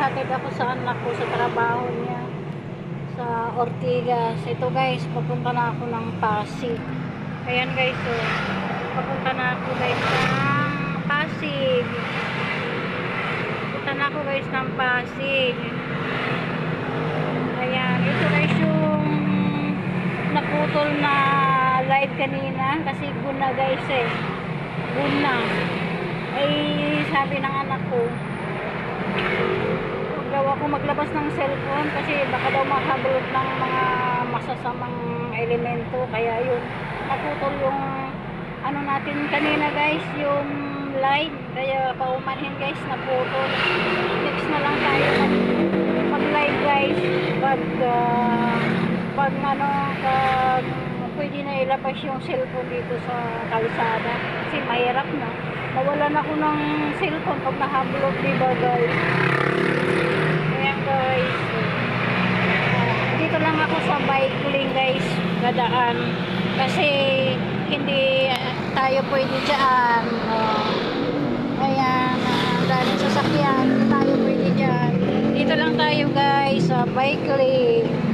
maghatid ako sa anak ko sa trabaho niya sa Ortigas. Ito guys, papunta na ako ng Pasig. Ayan guys, so papunta na ako guys ng Pasig. Papunta na ako guys ng Pasig. Ayan, ito guys yung naputol na live kanina kasi guna guys guna. Ay sabi ng anak ko, huwag daw ako maglabas ng cellphone kasi baka daw makabalot ng mga masasamang elemento. Kaya yun, naputol yung ano natin kanina guys, yung live. Kaya paumanhin guys, naputol. Next na lang tayo mag live guys pag pwede na ilabas yung cellphone dito sa kalsada kasi mahirap na mawalan ako ng cellphone pag nahablog, diba guys? Ayan guys, dito lang ako sa bike lane guys, dadaan kasi hindi tayo pwede dyan. Ayan, daming sasakyan, hindi tayo pwede dyan. Dito lang tayo guys sa bike lane.